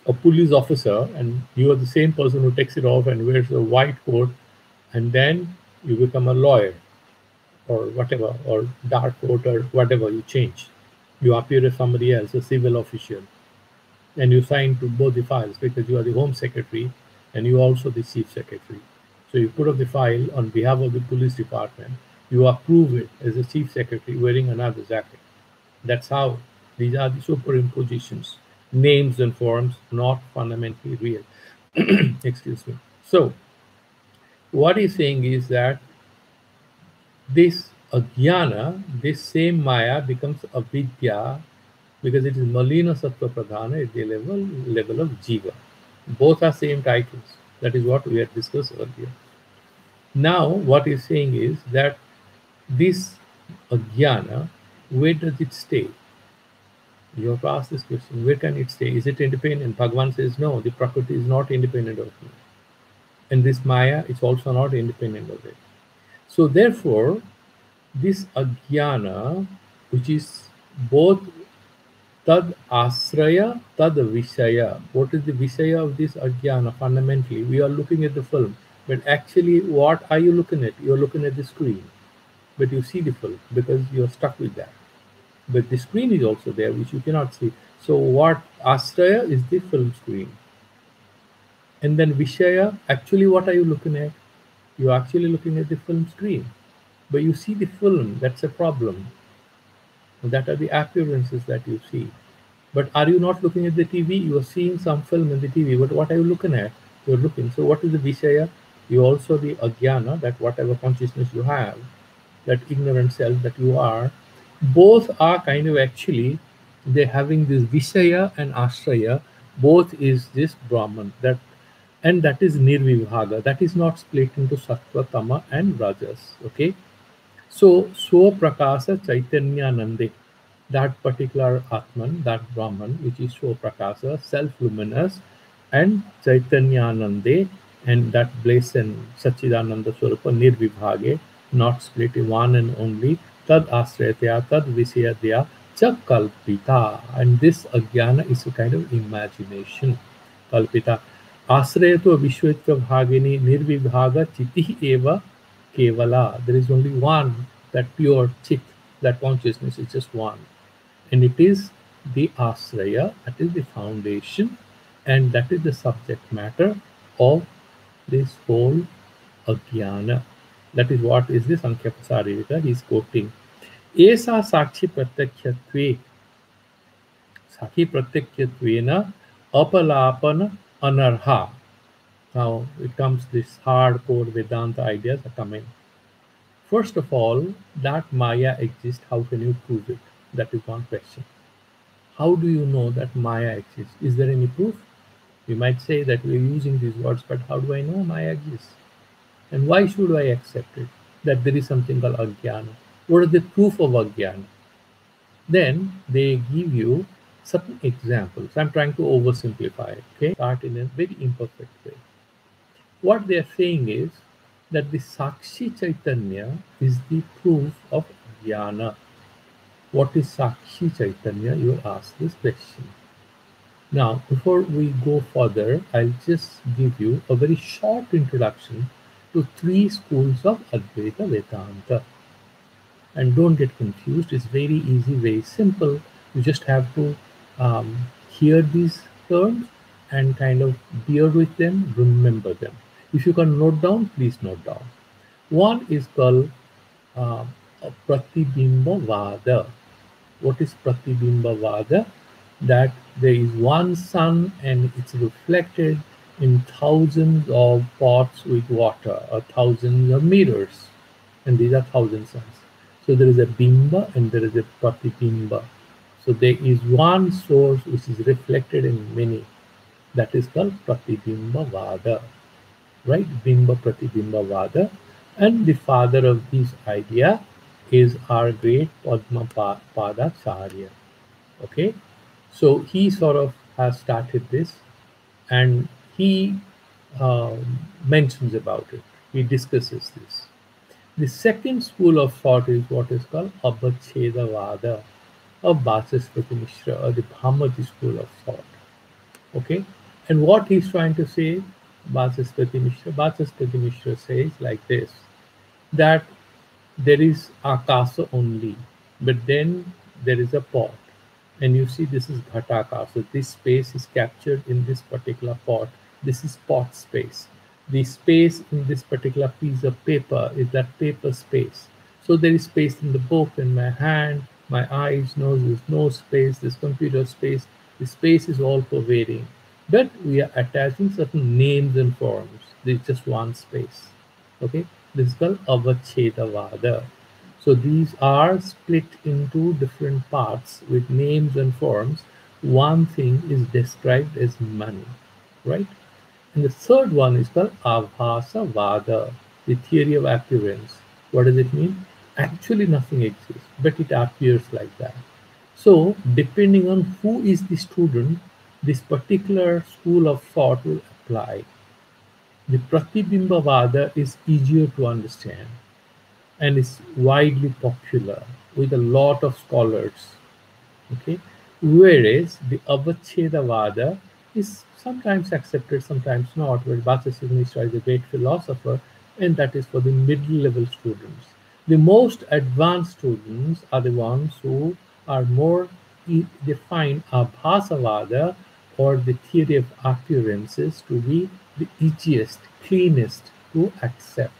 a police officer, and you are the same person who takes it off and wears a white coat, and then you become a lawyer or whatever, or dark coat or whatever you change. You appear as somebody else, a civil official, and you sign to both the files because you are the Home Secretary and you are also the Chief Secretary. So you put up the file on behalf of the police department. You approve it as a Chief Secretary wearing another jacket. That's how these are the superimpositions, names and forms, not fundamentally real. Excuse me. So what he's saying is that this ajnana, this same Maya becomes avidya because it is Malina Sattva Pradhana at the level of Jiva. Both are same titles. That is what we had discussed earlier. Now, what he's saying is that this ajnana, where does it stay? You have to ask this question, where can it stay? Is it independent? Bhagavan says, no, the Prakriti is not independent of me. And this Maya is also not independent of it. So therefore, this ajnana, which is both tad asraya, tad vishaya. What is the vishaya of this ajnana? Fundamentally, we are looking at the film, but actually, what are you looking at? You're looking at the screen, but you see the film because you're stuck with that. But the screen is also there, which you cannot see. So what asraya is the film screen. And then vishaya, actually, what are you looking at? You're actually looking at the film screen, but you see the film. That's a problem. That are the appearances that you see. But are you not looking at the TV? You are seeing some film in the TV, but what are you looking at? You're looking. So what is the Vishaya? You also the Ajnana, that whatever consciousness you have, that ignorant self that you are, both are kind of actually, they're having this Vishaya and Ashraya, both is this Brahman. And that is Nirvibhaga. That is not split into Sattva, Tama, and Rajas. Okay. So, Swaprakasa Chaitanyanande, that particular Atman, that Brahman, which is Swaprakasa, self-luminous, and Chaitanyanande, and that bliss and Sachidananda Swarupa, Nirvibhage, not split, one and only, Tad Asrayatya, Tad Visayatya, Cha Kalpita. And this Ajnana is a kind of imagination. Kalpita. Asrayato Vishwetva Bhagini Nirvibhaga Chiti Eva Kevala. There is only one, that pure chit, that consciousness is just one. And it is the Asraya, that is the foundation, and that is the subject matter of this whole Ajnana. That is what is the Sankhya Pasaririka he is quoting. Esa Sakshi Pratyakhyatve, Sakhi Pratyakyatvena Apalapana Anarha. Now it comes this hardcore Vedanta ideas are coming. First of all, that Maya exists, how can you prove it? That is one question. How do you know that Maya exists? Is there any proof? We might say that we're using these words, but how do I know Maya exists? And why should I accept it? That there is something called Ajnana. What is the proof of Ajnana? Then they give you certain examples. I'm trying to oversimplify it, okay? Start in a very imperfect way. What they are saying is that the Sakshi Chaitanya is the proof of Jnana. What is Sakshi Chaitanya? You ask this question. Now, before we go further, I'll just give you a very short introduction to three schools of Advaita Vedanta. And don't get confused, it's very easy, very simple. You just have to hear these terms and kind of bear with them, remember them. If you can note down, please note down. One is called Pratibimba Vada. What is Pratibimba Vada? That there is one sun and it's reflected in thousands of pots with water, or thousands of mirrors, and these are thousand suns. So there is a bimba and there is a pratibimba. So there is one source which is reflected in many. That is called Pratibimba Vada. Right? Bimba Pratibimba Vada. And the father of this idea is our great Padma Charya. Okay? So he sort of has started this, and he mentions about it. He discusses this. The second school of thought is what is called Abhachedavada of Vachaspati Mishra, or the Bhamaji school of thought. Okay? And what he's trying to say, Vachaspati Mishra says like this, that there is Akasa only, but then there is a pot. And you see this is Ghatakasa. This space is captured in this particular pot. This is pot space. The space in this particular piece of paper is that paper space. So there is space in the book, in my hand, my eyes, nose, there's no space, this computer space. The space is all pervading. But we are attaching certain names and forms. There's just one space. Okay? This is called Avachedavada. So these are split into different parts with names and forms. One thing is described as money, right? And the third one is called Abhasa Vada, the theory of appearance. What does it mean? Actually nothing exists, but it appears like that. So depending on who is the student, this particular school of thought will apply. The Pratibimba Vada is easier to understand and is widely popular with a lot of scholars. Okay, whereas the Avachedavada is sometimes accepted, sometimes not. Where Vachaspati Mishra is a great philosopher, and that is for the middle-level students. The most advanced students are the ones who are more define Abhasavada, or the theory of appearances, to be the easiest, cleanest to accept,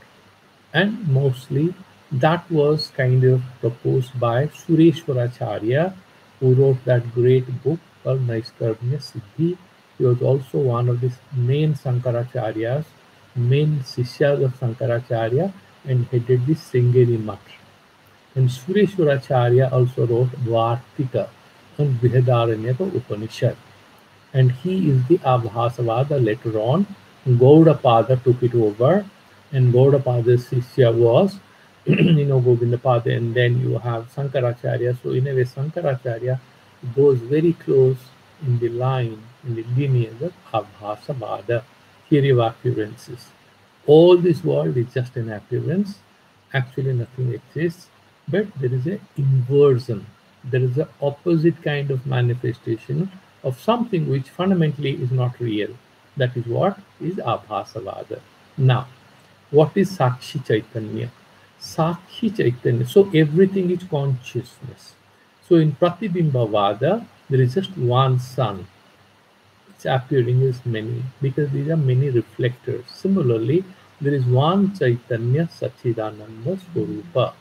and mostly That was kind of proposed by Sureshwaracharya, who wrote that great book called Naiskarmya Siddhi. He was also one of the main Shankaracharyas, main Sishyas of Shankaracharya, and headed the Sringeri Mutt. And Sureshwaracharya also wrote Vartika and Brihadaranyaka Upanishad. And he is the Abhasavada later on. Gaudapada took it over, and Gaudapada's Sishya was, Govindapada, and then you have Sankaracharya. So, in a way, Sankaracharya goes very close in the line, in the lineage of Abhasavada, theory of appearances. All this world is just an appearance. Actually, nothing exists, but there is an inversion. There is an opposite kind of manifestation of something which fundamentally is not real. That is what is Abhasavada. Now, what is Sakshi Chaitanya? Sakshi Chaitanya. So everything is consciousness. So in Pratibimbavada, there is just one sun. Its appearing is many because these are many reflectors. Similarly, there is one Chaitanya Sachidananda Swarupa.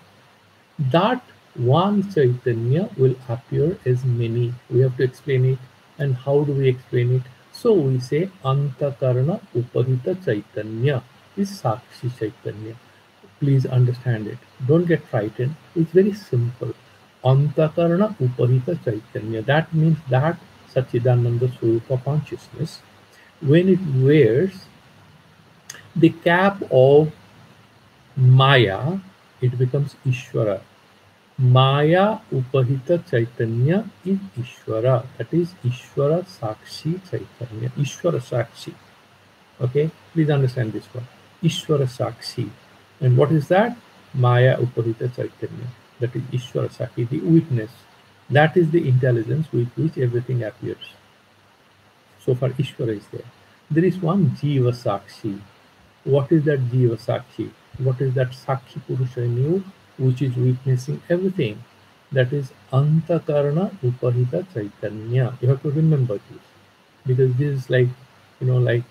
That one Chaitanya will appear as many. We have to explain it. And how do we explain it? So we say Antakarana Upahita Chaitanya is Sakshi Chaitanya. Please understand it. Don't get frightened. It's very simple. Antakarana Upahita Chaitanya. That means that Sachidananda Swarupa consciousness, when it wears the cap of Maya, it becomes Ishvara. Maya Upahita Chaitanya is Ishvara. That is Ishvara Sakshi Chaitanya. Ishvara Sakshi. Okay, please understand this one. Ishvara Sakshi. And what is that? Maya Upahita Chaitanya. That is Ishvara Sakshi, the witness. That is the intelligence with which everything appears. So far, Ishvara is there. There is one Jiva Sakshi. What is that Jiva Sakshi? What is that Sakshi Purusha in you, which is witnessing everything? That is Antakarana Upahita Chaitanya. You have to remember this, because this is like, like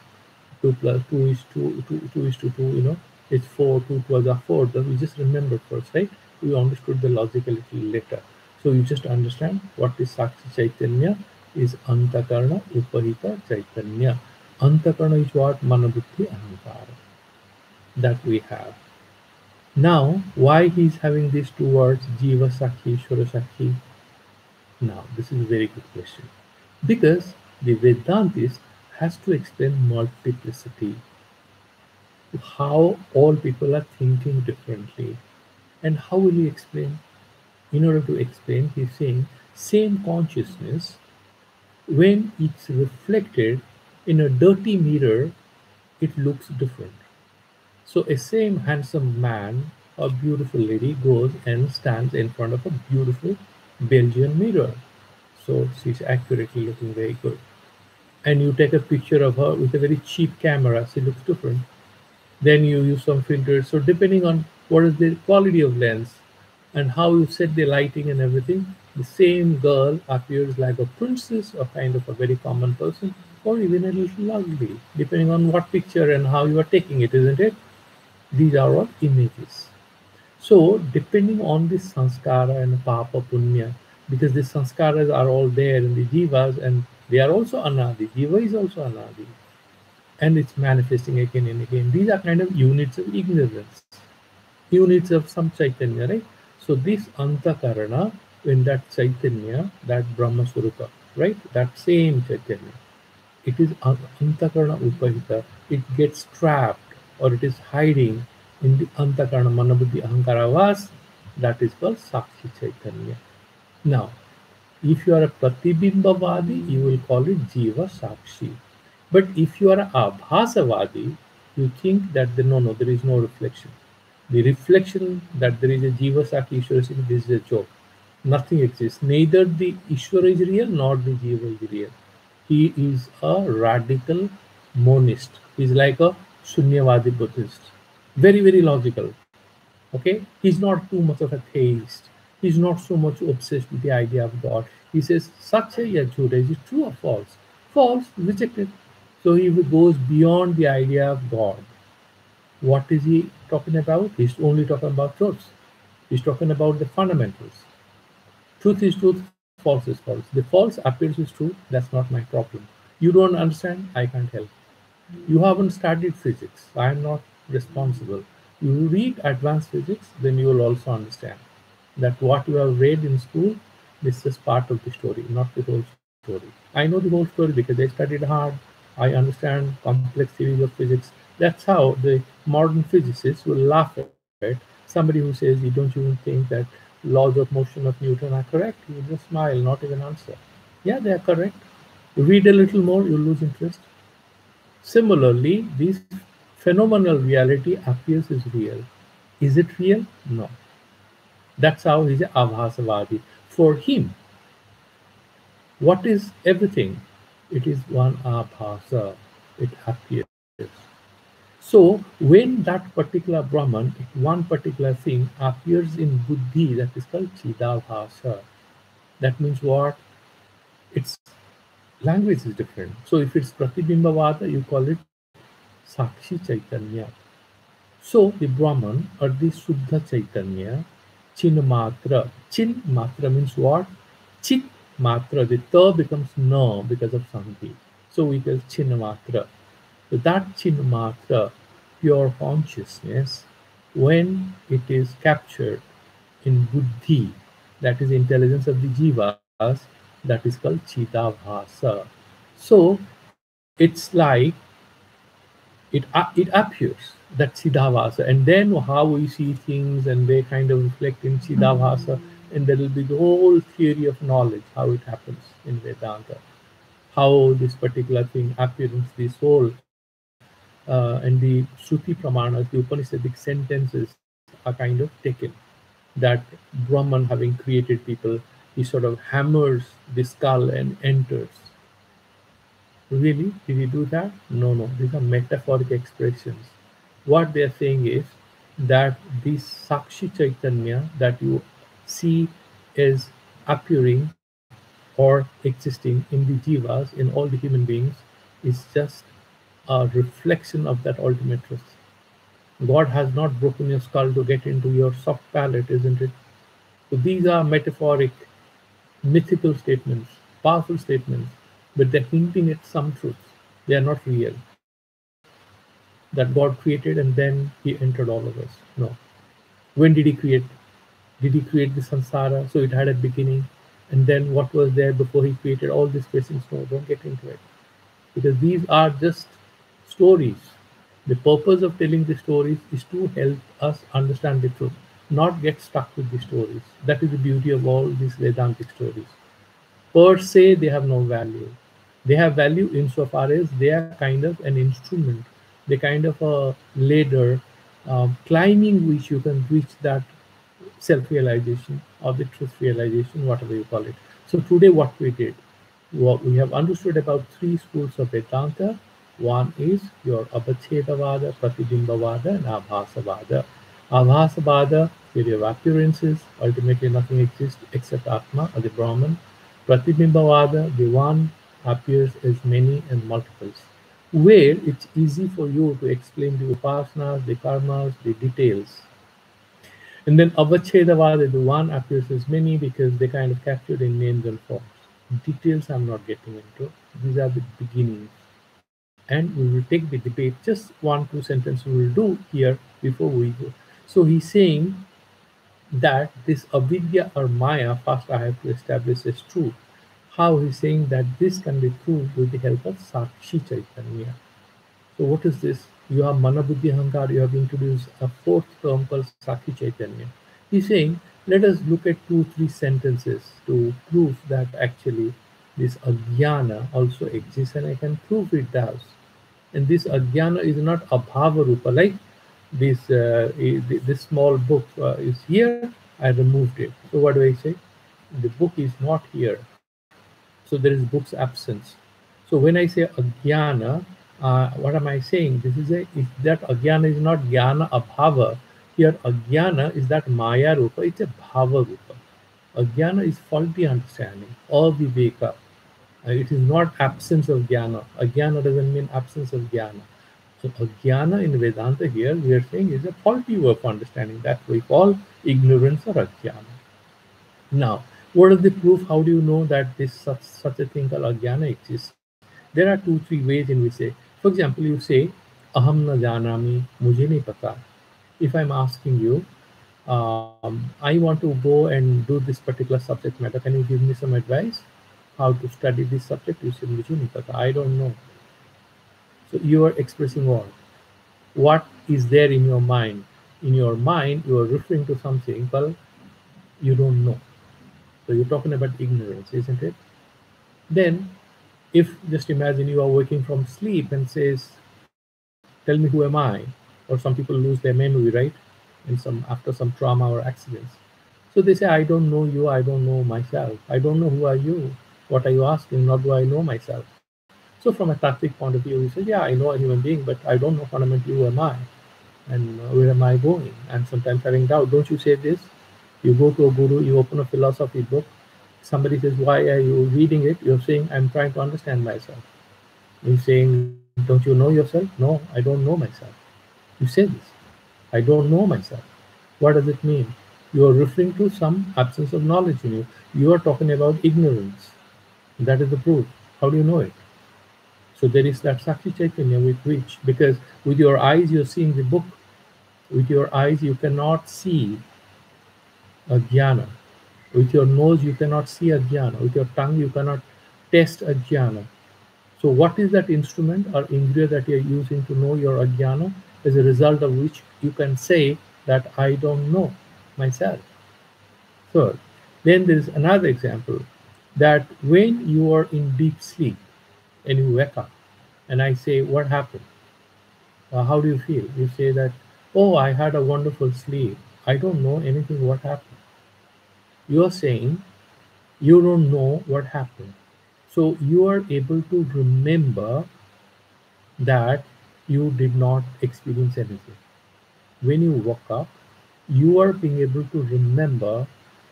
2 plus 2 is 2, 2 is to 2, it's 4, 2 plus 4. Then we just remember first, right? We understood the logic a little later. So you just understand what is Sakshi Chaitanya is Antakarana Upahita Chaitanya. Antakarana is what? Manabuddhi Ahankara that we have. Now, why he is having these two words, Jiva Sakhi, Ishvara Sakhi? Now, this is a very good question. Because the Vedantist has to explain multiplicity, how all people are thinking differently. And how will he explain? In order to explain, he's saying same consciousness, when it's reflected in a dirty mirror, it looks different. So a same handsome man or beautiful lady goes and stands in front of a beautiful Belgian mirror. So she's accurately looking very good. And you take a picture of her with a very cheap camera, she looks different. Then you use some filters. So depending on what is the quality of lens and how you set the lighting and everything, the same girl appears like a princess or kind of a very common person, or even a little ugly, depending on what picture and how you are taking it, isn't it? These are all images. So depending on the sanskara and papa punya, because the sanskaras are all there in the jivas and they are also anadi. Jiva is also anadi. And it's manifesting again and again. These are kind of units of ignorance, units of some Chaitanya, right? So this Antakarana, when that Chaitanya, that Brahma Swarupa, right? That same Chaitanya, it is Antakarana Upahita, it gets trapped or it is hiding in the Antakarana Manabuddhi Ahankara Vas, that is called Sakshi Chaitanya. Now, if you are a Pratibimbavadi, you will call it Jiva Sakshi. But if you are a Abhasavadi, you think that no, there is no reflection. The reflection that there is a Jiva Sakshi Ishvara Sakshi, this is a joke. Nothing exists. Neither the Ishvara is real nor the Jiva is real. He is a radical monist. He is like a Shunyavadi Buddhist. Very, very logical. Okay? He's not too much of a theist. He's not so much obsessed with the idea of God. He says, Satya ya jhut, is it true or false? False, rejected. So he goes beyond the idea of God. What is he talking about? He's only talking about truth. He's talking about the fundamentals. Truth is truth, false is false. The false appears is true, that's not my problem. You don't understand, I can't help. You haven't studied physics, I am not responsible. You read advanced physics, then you will also understand that what you have read in school is just part of the story, not the whole story. I know the whole story because I studied hard. I understand complex theories of physics. That's how the modern physicists will laugh at somebody who says, you don't even think that laws of motion of Newton are correct. You just smile, not even answer. Yeah, they are correct. Read a little more, you'll lose interest. Similarly, this phenomenal reality appears as real. Is it real? No. That's how he's a Abhasavadi. For him, what is everything? It is one Abhasa. It appears. So when that particular Brahman, one particular thing appears in Buddhi, that is called Chidabhasa. That means what? Its language is different. So if it's Pratibimbavada, you call it Sakshi Chaitanya. So the Brahman or the Suddha Chaitanya, Chin Matra. Chin Matra means what? Chit Matra. The ta becomes na because of Sandhi. So we call Chin Matra. So that Chin Matra, pure consciousness, when it is captured in Buddhi, that is intelligence of the Jivas, that is called Chidabhasa. So it's like it appears that Siddhavasa, and then how we see things and they kind of reflect in Siddhavasa, and there will be the whole theory of knowledge, how it happens in Vedanta, how this particular thing appears, this whole and the Shruti Pramanas, the Upanishadic sentences are kind of taken. That Brahman, having created people, he sort of hammers the skull and enters. Really? Did he do that? No, no. These are metaphoric expressions. What they are saying is that this Sakshi Chaitanya that you see is appearing or existing in the jivas, in all the human beings, is just a reflection of that ultimate truth. God has not broken your skull to get into your soft palate, isn't it? So these are metaphoric, mythical statements, powerful statements, but they're hinting at some truths. They are not real. That God created and then He entered all of us. No. When did He create? Did He create the samsara? So it had a beginning. And then what was there before He created all these questions? No, don't get into it. Because these are just stories. The purpose of telling the stories is to help us understand the truth, not get stuck with the stories. That is the beauty of all these Vedantic stories. Per se, they have no value. They have value insofar as they are kind of an instrument. They kind of a ladder, climbing which you can reach that self-realization or the truth realization, whatever you call it. So today what we did, what we have understood about three schools of Vedanta. One is your Abhachedavada, Pratibimbavada, and Abhasavada. Abhasavada, theory of appearances, ultimately nothing exists except Atma or the Brahman. Pratibimbavada, the one appears as many and multiples, where it's easy for you to explain the upasanas, the karmas, the details. And then Avachedavada, the one appears as many because they kind of captured in names and forms. Details I'm not getting into. These are the beginnings. And we will take the debate, just one, two sentences we will do here before we go. So he's saying that this avidya or maya, first I have to establish as truth. How he's saying that this can be proved with the help of Sakshi Chaitanya. So what is this? You have Mana Buddhi Hankar, you have introduced a fourth term called Sakshi Chaitanya. He's saying, let us look at 2-3 sentences to prove that actually this Ajnana also exists, and I can prove it does. And this Ajnana is not Abhava Rupa, like this small book is here, I removed it. So what do I say? The book is not here. So there is book's absence. So when I say Ajnana, what am I saying? This is that Ajnana is not Jnana Abhava. Here Ajnana is that Maya Rupa, it's a Bhava Rupa. Ajnana is faulty understanding, aviveka. It is not absence of jnana. Ajnana doesn't mean absence of jnana. So ajnana in Vedanta here we are saying is a faulty way of understanding that we call ignorance or ajnana. Now, what is the proof? How do you know that this such a thing called ajnana exists? There are 2-3 ways in which say, for example, you say, aham na janami, mujhe nahi pata. If I'm asking you, I want to go and do this particular subject matter, can you give me some advice? How to study this subject? You say, mujhe nahi pata, I don't know. So you are expressing what? What is there in your mind? In your mind, you are referring to something, well, you don't know. So you're talking about ignorance, isn't it? Then, if just imagine you are waking from sleep and says, "Tell me who am I?" Or some people lose their memory, right? In some after some trauma or accidents. So they say, "I don't know you. I don't know myself. I don't know who are you. What are you asking? Not do I know myself." So from a tattvic point of view, you say, "Yeah, I know a human being, but I don't know fundamentally who am I and where am I going?" And sometimes having doubt. Don't you say this? You go to a guru, you open a philosophy book. Somebody says, "Why are you reading it?" You're saying, "I'm trying to understand myself." You're saying, "Don't you know yourself?" No, I don't know myself. You say this. I don't know myself. What does it mean? You are referring to some absence of knowledge in you. You are talking about ignorance. That is the proof. How do you know it? So there is that Sakshi Chaitanya with which, because with your eyes you're seeing the book, with your eyes you cannot see a jnana. With your nose you cannot see a jnana. With your tongue you cannot test a jnana. So what is that instrument or indriya that you're using to know your ajnana, as a result of which you can say that I don't know myself. Third, then there is another example that when you are in deep sleep and you wake up and I say, what happened? How do you feel? You say that, oh, I had a wonderful sleep. I don't know anything what happened. You're saying you don't know what happened. So you are able to remember that you did not experience anything. When you woke up, you are being able to remember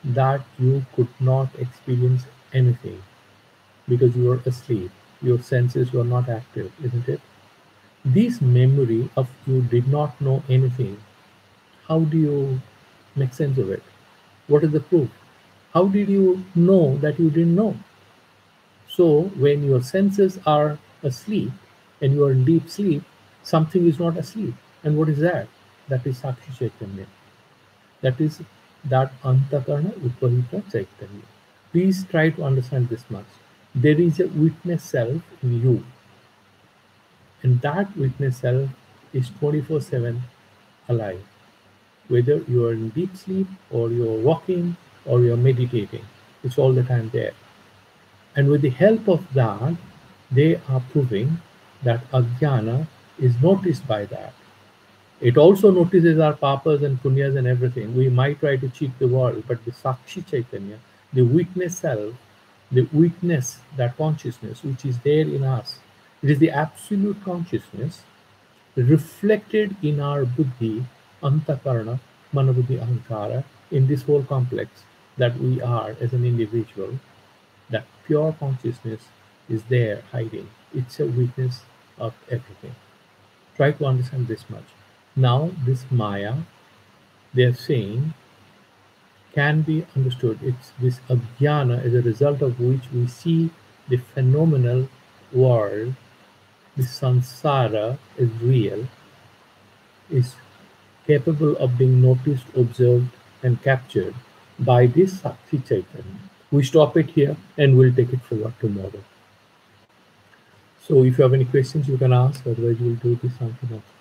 that you could not experience anything because you were asleep. Your senses were not active, isn't it? This memory of you did not know anything, how do you make sense of it? What is the proof? How did you know that you didn't know? So, when your senses are asleep and you are in deep sleep, something is not asleep. And what is that? That is Sakshi Chaitanya. That is that Antakarna Upahita Chaitanya. Please try to understand this much. There is a witness self in you, and that witness self is 24/7 alive. Whether you are in deep sleep or you're walking or you're meditating, it's all the time there. And with the help of that, they are proving that ajnana is noticed by that. It also notices our papas and punyas and everything. We might try to cheat the world, but the Sakshi Chaitanya, the witness self, the witness, that consciousness which is there in us, it is the absolute consciousness reflected in our buddhi, antakarna, manabuddhi, ahankara, in this whole complex that we are as an individual. That pure consciousness is there hiding. It's a witness of everything. Try to understand this much. Now, this Maya, they are saying, can be understood. It's this ajnana, as a result of which we see the phenomenal world, the samsara is real, is capable of being noticed, observed, and captured by this Sakshi Chaitanya. We stop it here and we'll take it forward tomorrow. So if you have any questions, you can ask, otherwise we'll do this something else.